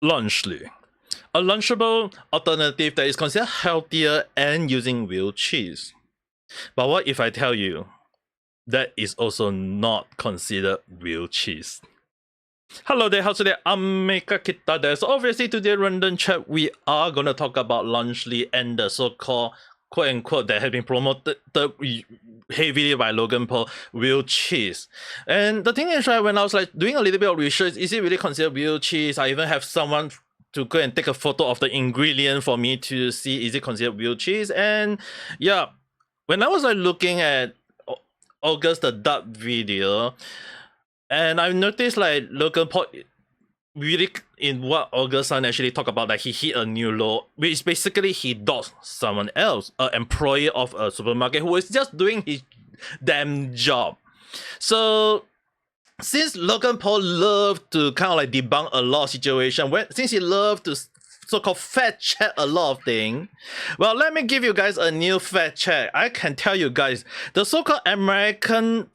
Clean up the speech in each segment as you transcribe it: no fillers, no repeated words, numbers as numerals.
Lunchly, a lunchable alternative that is considered healthier and using real cheese. But what if I tell you that is also not considered real cheese? Hello there, how's it? Ame Gakita there. So obviously today random chat we are gonna talk about Lunchly and the so-called quote-unquote that have been promoted heavily by Logan Paul real cheese. And the thing is, right, when I was like doing a little bit of research, is it really considered real cheese? I even have someone to go and take a photo of the ingredient for me to see is it considered real cheese. And yeah, when I was like looking at AugustTheDuck video, and I noticed like Logan Paul really in what August actually talked about that he hit a new low, which basically he doxed someone else, an employee of a supermarket who was just doing his damn job. So since Logan Paul loved to kind of like debunk a lot of situations, since he loved to so-called fact check a lot of things, well, let me give you guys a new fact check. I can tell you guys, the so-called American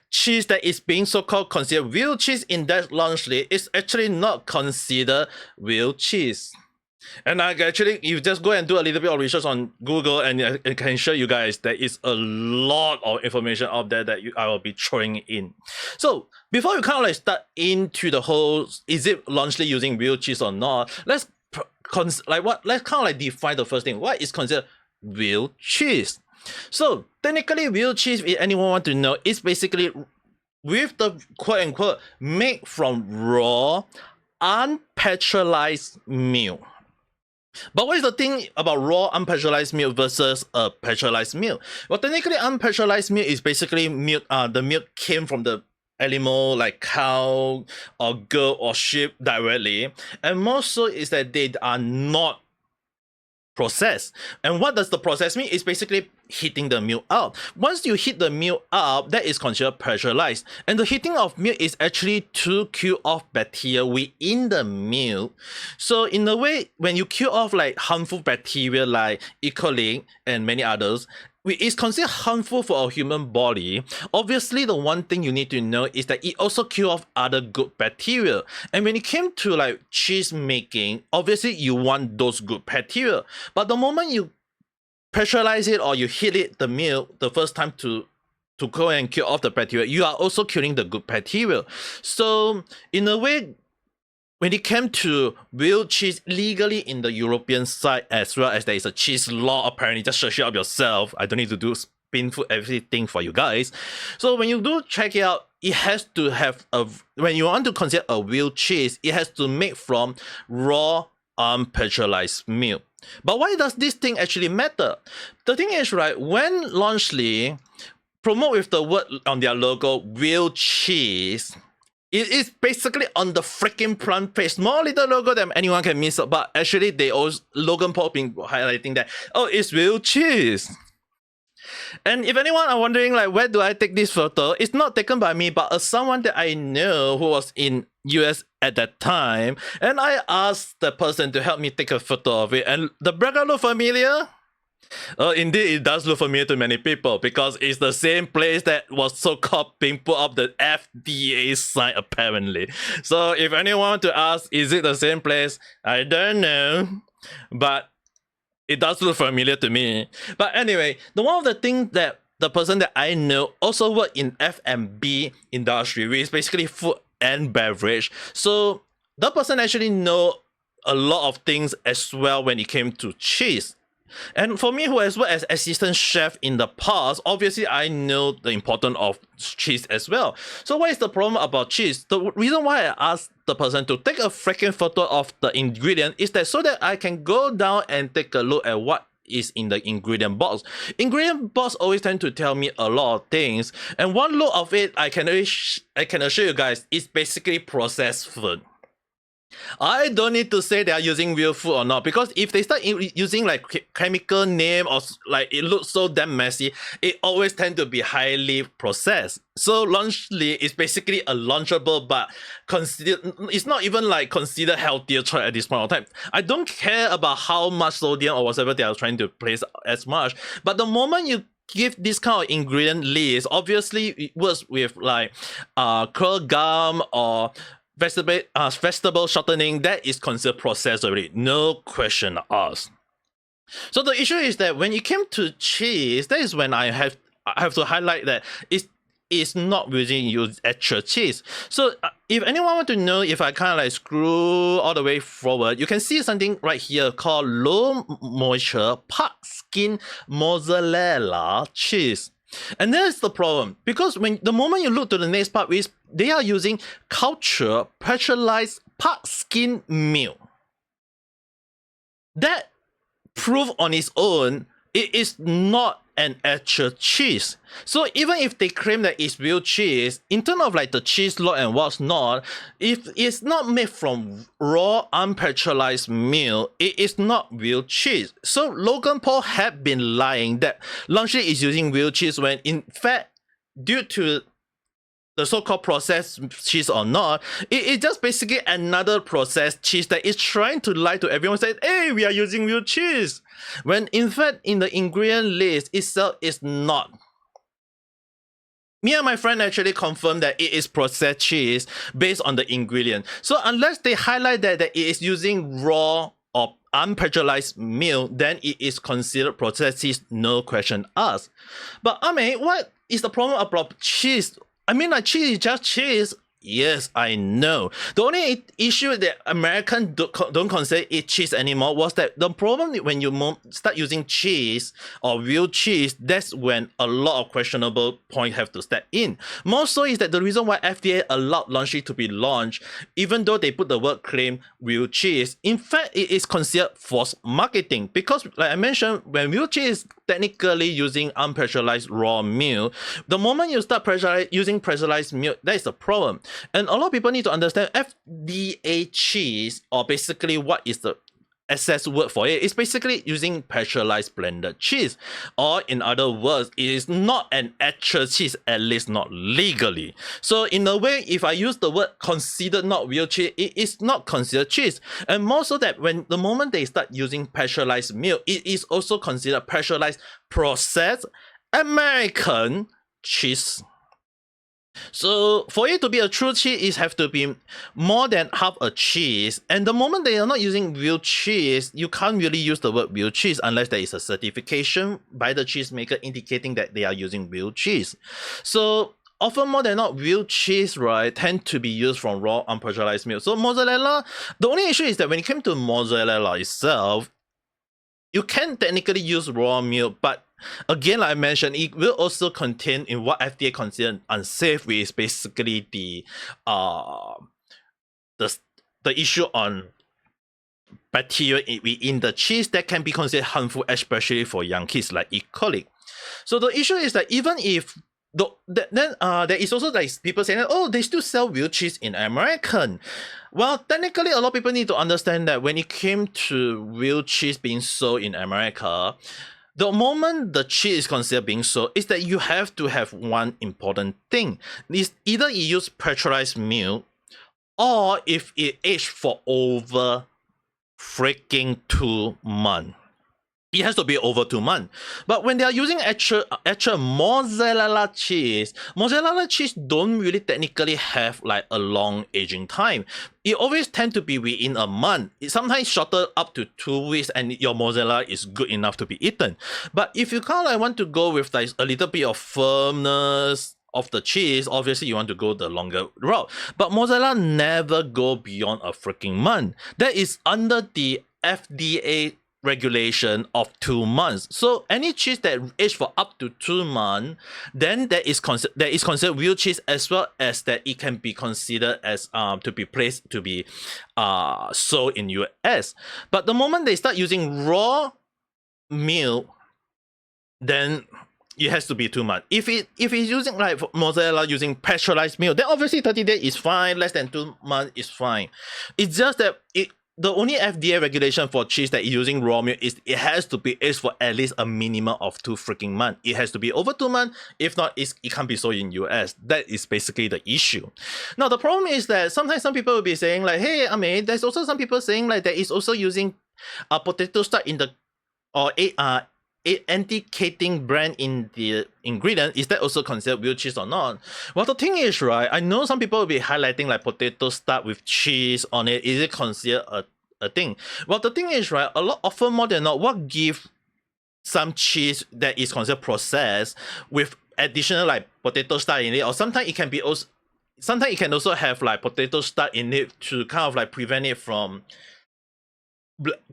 cheese that is being so-called considered real cheese in that Lunchly is actually not considered real cheese. And I actually, you just go and do a little bit of research on Google, and I can show you guys there is a lot of information out there that I will be throwing in. So before we kind of like start into the whole, is it Lunchly using real cheese or not? Let's kind of like define the first thing. What is considered real cheese? So technically, real cheese, if anyone want to know, is basically with the quote unquote made from raw, unpasteurized milk. But what is the thing about raw unpasteurized milk versus a pasteurized milk? Well, technically, unpasteurized milk is basically milk. The milk came from the animal like cow or goat or sheep directly, and more so is that they are not processed. And what does the process mean? It's basically heating the milk up. Once you heat the milk up, that is considered pasteurized. And the heating of milk is actually to kill off bacteria within the milk. So in a way, when you kill off like harmful bacteria like E. coli and many others, which is considered harmful for our human body, obviously the one thing you need to know is that it also kills off other good bacteria. And when it came to like cheese making, obviously you want those good bacteria. But the moment you pasteurize it or you heat it, the milk, the first time to go and kill off the bacteria, you are also killing the good bacteria. So in a way, when it came to real cheese legally in the European side, as well as there is a cheese law, apparently, just search it up yourself. I don't need to do spinful everything for you guys. So when you do check it out, it has to have when you want to consider a real cheese, it has to make from raw unpasteurized milk. But why does this thing actually matter? The thing is, right, when Lunchly promote with the word on their logo, real cheese, it is basically on the freaking front page, small little logo that anyone can miss, but actually they also, Logan Paul been highlighting that, oh, it's real cheese. And if anyone are wondering like, where do I take this photo? It's not taken by me, but someone that I know who was in US at that time. And I asked the person to help me take a photo of it. And the background look familiar? Indeed, it does look familiar to many people because it's the same place that was so-called being put up the FDA sign apparently. So if anyone want to ask, is it the same place? I don't know, but it does look familiar to me. But anyway, one of the things that the person that I know also work in F&B industry, which is basically food and beverage. So the person actually know a lot of things as well when it came to cheese. And for me, who has worked as assistant chef in the past, obviously I know the importance of cheese as well. So what is the problem about cheese? The reason why I asked the person to take a freaking photo of the ingredient is that so that I can go down and take a look at what is in the ingredient box. Ingredient box always tend to tell me a lot of things, and one look of it, I can assure you guys, is basically processed food. I don't need to say they are using real food or not, because if they start using like chemical name or like it looks so damn messy, it always tend to be highly processed. So Lunchly is basically a Lunchable, but it's not even like considered healthier choice at this point of time. I don't care about how much sodium or whatever they are trying to place as much, but the moment you give this kind of ingredient list, obviously it works with like curl gum or vegetable shortening, that is considered processed already. No question asked. So the issue is that when it came to cheese, that is when I have to highlight that it's not using actual cheese. So if anyone want to know, if I kind of like screw all the way forward, you can see something right here called low moisture part skin mozzarella cheese. And that's the problem, because when the moment you look to the next part, is they are using culture pasteurized part skin milk. That proof on its own, it is not an actual cheese. So even if they claim that it's real cheese, in terms of like the cheese law and what's not, if it's not made from raw unpasteurized milk, it is not real cheese. So Logan Paul had been lying that Lunchable is using real cheese, when in fact, due to the so-called processed cheese or not, it is just basically another processed cheese that is trying to lie to everyone, saying, hey, we are using real cheese, when in fact in the ingredient list itself is not. Me and my friend actually confirmed that it is processed cheese based on the ingredient. So unless they highlight that it is using raw or unpasteurized milk, then it is considered processed cheese, no question asked. But Ame, what is the problem about cheese? I mean, like, cheese is just cheese. Yes, I know. The only issue that Americans don't consider it cheese anymore was that the problem when you start using cheese or real cheese, that's when a lot of questionable points have to step in. More so is that the reason why FDA allowed Lunchable to be launched, even though they put the word claim real cheese, in fact, it is considered false marketing, because like I mentioned, when real cheese is technically using unpasteurized raw milk, the moment you start using pasteurized milk, that is the problem. And a lot of people need to understand FDA cheese, or basically what is the access word for it, is basically using pasteurized blended cheese, or in other words, it is not an actual cheese, at least not legally. So in a way, if I use the word considered not real cheese, it is not considered cheese. And more so that when the moment they start using pasteurized milk, it is also considered pasteurized processed American cheese. So for it to be a true cheese, it have to be more than half a cheese. And the moment they are not using real cheese, you can't really use the word real cheese unless there is a certification by the cheesemaker indicating that they are using real cheese. So often more than not, real cheese, right, tend to be used from raw unpasteurized milk. So mozzarella, the only issue is that when it came to mozzarella itself, you can technically use raw milk, but again, like I mentioned, it will also contain in what FDA considered unsafe, which is basically the issue on bacteria in the cheese that can be considered harmful, especially for young kids, like E. coli. So the issue is that even if there is also like people saying that, oh, they still sell real cheese in American. Well, technically, a lot of people need to understand that when it came to real cheese being sold in America, the moment the cheese is considered being sold, is that you have to have one important thing. It's either you use pasteurized milk, or if it aged for over freaking 2 months. It has to be over 2 months. But when they are using actual mozzarella cheese don't really technically have like a long aging time. It always tend to be within a month. It sometimes shorter up to 2 weeks, and your mozzarella is good enough to be eaten. But if you kind of like want to go with like a little bit of firmness of the cheese, obviously you want to go the longer route. But mozzarella never go beyond a freaking month. That is under the FDA regulation of 2 months. So any cheese that aged for up to 2 months, then that is considered real cheese, as well as that it can be considered as to be sold in US. But the moment they start using raw milk, then it has to be 2 months. If it's using like mozzarella using pasteurized milk, then obviously 30 days is fine, less than 2 months is fine. It's just that the only FDA regulation for cheese that is using raw milk is it has to be aged for at least a minimum of 2 freaking months. It has to be over 2 months. If not, it can't be sold in US. That is basically the issue. Now, the problem is that sometimes some people will be saying like, hey, Ame, there's also some people saying like that is also using potato starch in the, or indicating brand in the ingredient, is that also considered real cheese or not? Well, the thing is, right, I know some people will be highlighting like potato starch with cheese on it. Is it considered a thing? Well, the thing is, right, often more than not, what give some cheese that is considered processed with additional like potato starch in it, or sometimes it can be also, sometimes it can also have like potato starch in it to kind of like prevent it from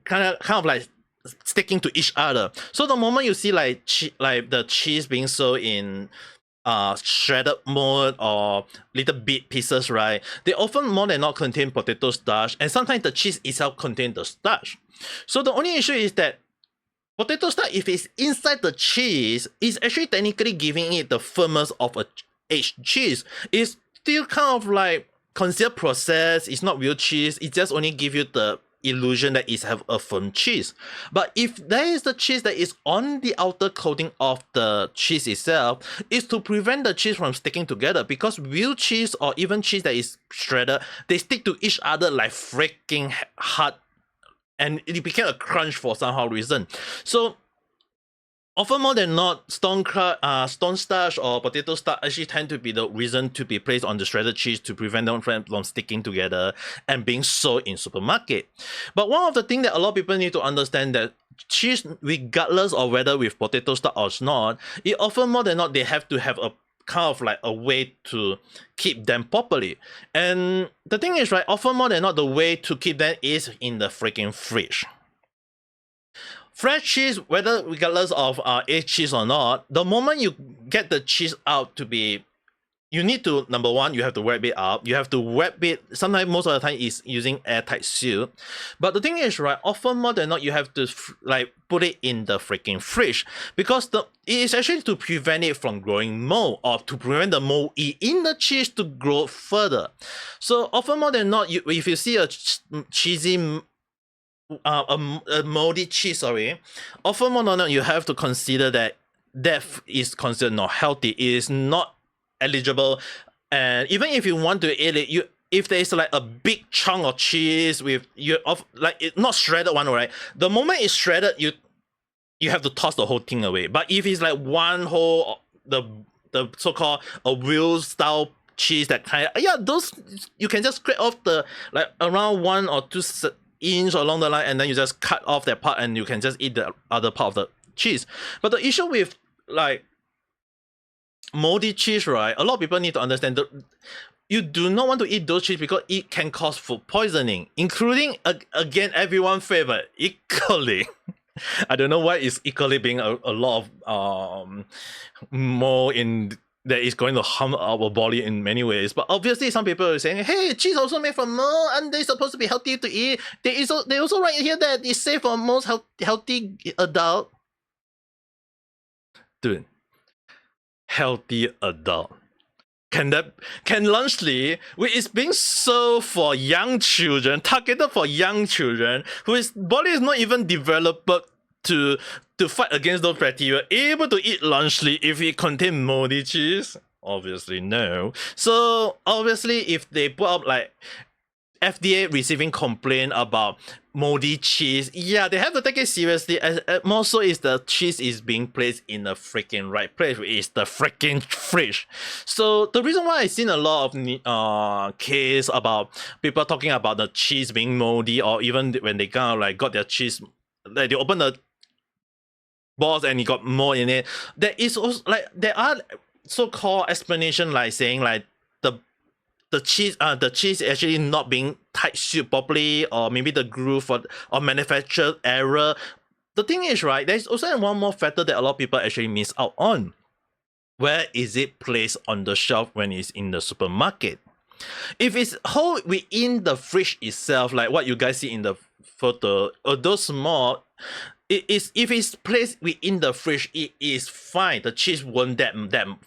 kind of like sticking to each other. So the moment you see like the cheese being sold in shredded mode or little bit pieces, right, they often more than not contain potato starch, and sometimes the cheese itself contains the starch. So the only issue is that potato starch, if it's inside the cheese, is actually technically giving it the firmness of a aged cheese. It's still kind of like considered processed. It's not real cheese. It just only give you the illusion that it have a firm cheese. But if there is the cheese that is on the outer coating of the cheese itself, is to prevent the cheese from sticking together, because real cheese or even cheese that is shredded, they stick to each other like freaking hard, and it became a crunch for somehow reason. So often more than not, stone starch or potato starch actually tend to be the reason to be placed on the shredded cheese to prevent them from sticking together and being sold in supermarket. But one of the things that a lot of people need to understand, that cheese, regardless of whether with potato starch or not, it often more than not, they have to have a kind of like a way to keep them properly. And the thing is, right, often more than not, the way to keep them is in the freaking fridge. Fresh cheese, whether regardless of aged cheese or not, the moment you get the cheese out to be, you need to, number one, you have to wrap it up. You have to wrap it, sometimes most of the time is using airtight seal. But the thing is, right, often more than not, you have to like put it in the freaking fridge, because it is actually to prevent it from growing mold, or to prevent the mold in the cheese to grow further. So often more than not, if you see a cheesy a moldy cheese, sorry, often more than not, you have to consider that that is considered not healthy. It is not eligible, and even if you want to eat it, if there is like a big chunk of cheese with like it not shredded one, right? The moment it's shredded, you have to toss the whole thing away. But if it's like one whole the so-called a real style cheese, that kind of, yeah, those you can just scrape off the like around 1 or 2 inch along the line, and then you just cut off that part and you can just eat the other part of the cheese. But the issue with like moldy cheese, right, a lot of people need to understand that you do not want to eat those cheese because it can cause food poisoning, including again everyone's favorite, E. coli. I don't know why is E. coli being a lot of more in that is going to harm our body in many ways. But obviously some people are saying, hey, cheese also made from mold, and they're supposed to be healthy to eat. They also write here that it's safe for most healthy adult. Dude, healthy adult. Can Lunchly, which is being sold for young children, targeted for young children, whose body is not even developed to fight against those bacteria, able to eat Lunchly if it contains moldy cheese? Obviously no. So obviously if they put up like FDA receiving complaint about moldy cheese, yeah, they have to take it seriously. More so is the cheese is being placed in the freaking right place, which is the freaking fridge. So the reason why I've seen a lot of case about people talking about the cheese being moldy, or even when they kind of like got their cheese, like they open the box and it got mold in it, there is also like there are so-called explanation like saying like the cheese actually not being tight sealed properly, or maybe the groove or manufacturer error. The thing is, right, there's also one more factor that a lot of people actually miss out on. Where is it placed on the shelf when it's in the supermarket? If it's whole within the fridge itself, like what you guys see in the photo, although small, if it's placed within the fridge, it is fine. The cheese won't that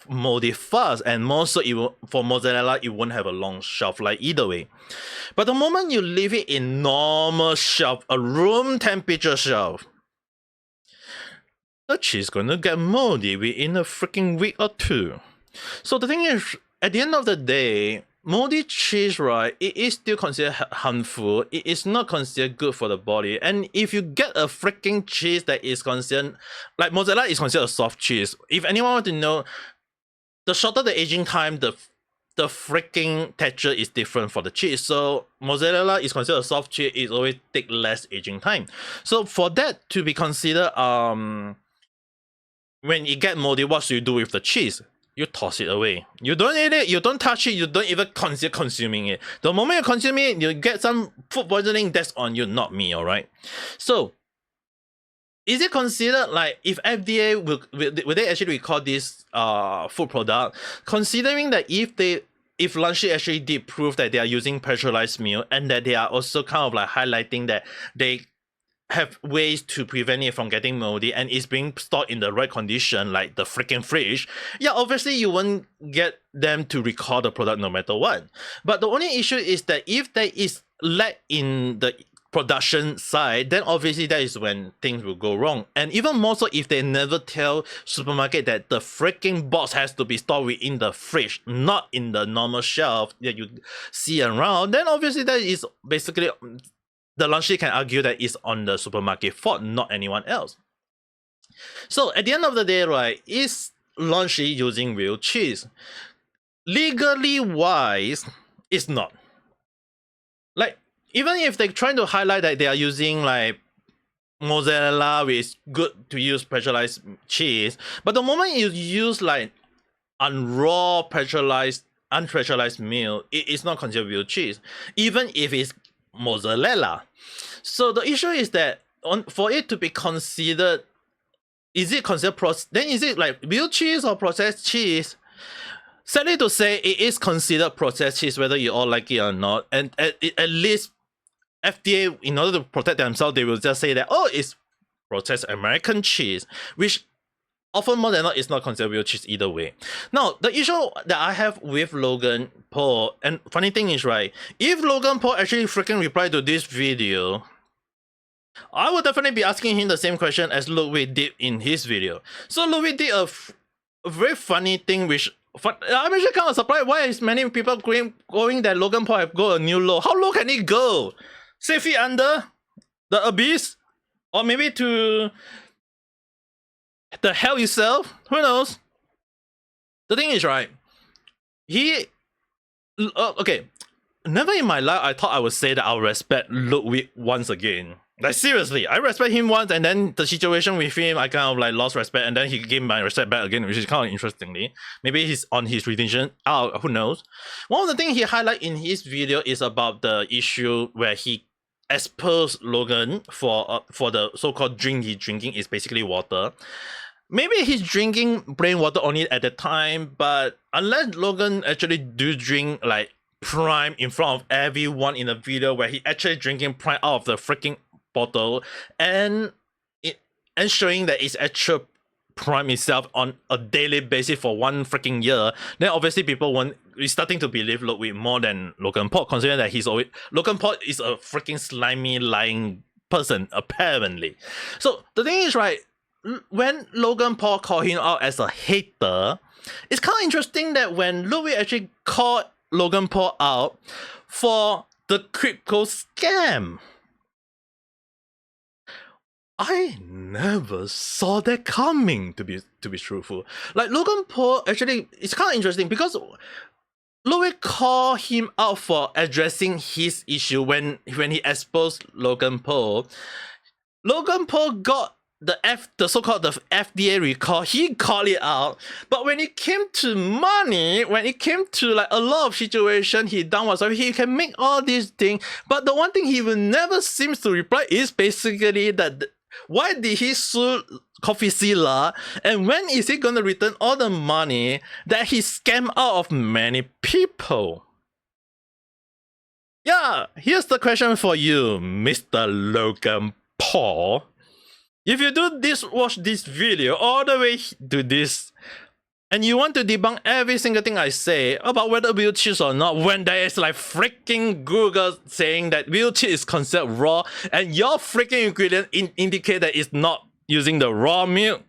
moldy fast, and more so for mozzarella, it won't have a long shelf life either way. But the moment you leave it in normal shelf, a room temperature shelf, the cheese gonna get moldy within a freaking week or two. So the thing is, at the end of the day, moldy cheese, right, it is still considered harmful. It is not considered good for the body. And if you get a freaking cheese that is considered, like mozzarella is considered a soft cheese. If anyone want to know, the shorter the aging time, the freaking texture is different for the cheese. So mozzarella is considered a soft cheese. It always take less aging time. So for that to be considered, when you get moldy, what should you do with the cheese? You toss it away. You don't eat it, you don't touch it, you don't even consider consuming it. The moment you consume it, you get some food poisoning, that's on you, not me, alright? So, is it considered like, if FDA will they actually recall this food product, considering that if Lunchable actually did prove that they are using pasteurized milk, and that they are also kind of like highlighting that they have ways to prevent it from getting moldy and it's being stored in the right condition, like the freaking fridge, yeah, obviously you won't get them to recall the product no matter what. But the only issue is that if there is lack in the production side, then obviously that is when things will go wrong. And even more so if they never tell supermarket that the freaking box has to be stored within the fridge, not in the normal shelf that you see around, then obviously that is basically, the Lunchable can argue that it's on the supermarket fault, not anyone else. So at the end of the day, right, is Lunchable using real cheese? Legally wise, it's not. Like, even if they're trying to highlight that they are using like mozzarella, which is good to use pasteurized cheese, but the moment you use like unpasteurized milk, it is not considered real cheese, even if it's mozzarella. So the issue is that for it to be considered, is it considered then is it like real cheese or processed cheese? Sadly to say, it is considered processed cheese whether you all like it or not. And at least FDA, in order to protect themselves, they will just say that, oh, it's processed American cheese, which often more than not is not considered real cheese either way. Now, the issue that I have with Logan Paul, and funny thing is, right, if Logan Paul actually freaking replied to this video, I would definitely be asking him the same question as Ludwig did in his video. So Ludwig did a very funny thing, which I'm actually kind of surprised why is many people going that Logan Paul have got a new low. How low can he go? 6 feet under the abyss? Or maybe to the hell itself? Who knows? The thing is, right, okay, never in my life I thought I would say that I'll respect Ludwig once again. Like, seriously, I respect him once, and then the situation with him, I kind of like lost respect, and then he gave my respect back again, which is kind of interestingly. Maybe he's on his redemption. Oh, who knows? One of the things he highlighted in his video is about the issue where he exposed Logan for the so-called drink he's drinking is basically water. Maybe he's drinking plain water only at the time, but unless Logan actually do drink like Prime in front of everyone in the video where he actually drinking Prime out of the freaking bottle and showing that it's actual Prime itself on a daily basis for 1 freaking year, then obviously people won't be starting to believe Ludwig more than Logan Paul, considering that Logan Paul is a freaking slimy lying person apparently. So the thing is, right, when Logan Paul called him out as a hater, it's kind of interesting that when Ludwig actually called Logan Paul out for the crypto scam, I never saw that coming, to be truthful. Like, Logan Paul actually, it's kind of interesting because Ludwig called him out for addressing his issue when he exposed Logan Paul. Logan Paul got the so-called the FDA recall, he called it out. But when it came to money, when it came to like a lot of situation he done whatsoever, he can make all these things. But the one thing he will never seems to reply is basically that why did he sue Coffeezilla, and when is he gonna return all the money that he scammed out of many people? Yeah, here's the question for you, Mr. Logan Paul. If you watch this video all the way to this, and you want to debunk every single thing I say about whether real cheese or not, when there is like freaking Google saying that real cheese is considered raw, and your freaking ingredient indicate that it's not using the raw milk,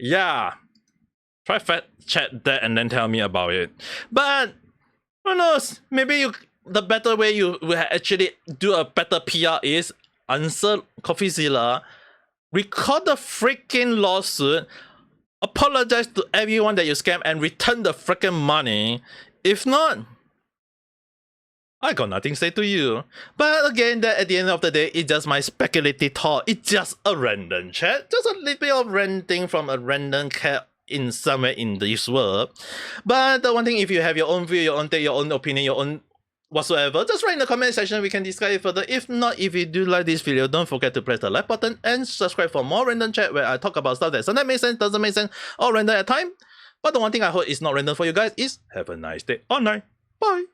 yeah, try fact check that and then tell me about it. But Who knows? Maybe the better way you will actually do a better PR is answer Coffeezilla, record the freaking lawsuit, apologize to everyone that you scam, and return the freaking money. If not, I got nothing to say to you. But again, that at the end of the day, it's just my speculative thought. It's just a random chat. Just a little bit of ranting from a random cat in somewhere in this world. But the one thing, if you have your own view, your own take, your own opinion, your own whatsoever, just write in the comment section, we can discuss it further. If not, if you do like this video, don't forget to press the like button and subscribe for more random chat where I talk about stuff that sometimes makes sense, doesn't make sense, or random at time. But the one thing I hope is not random for you guys is have a nice day or night. Bye.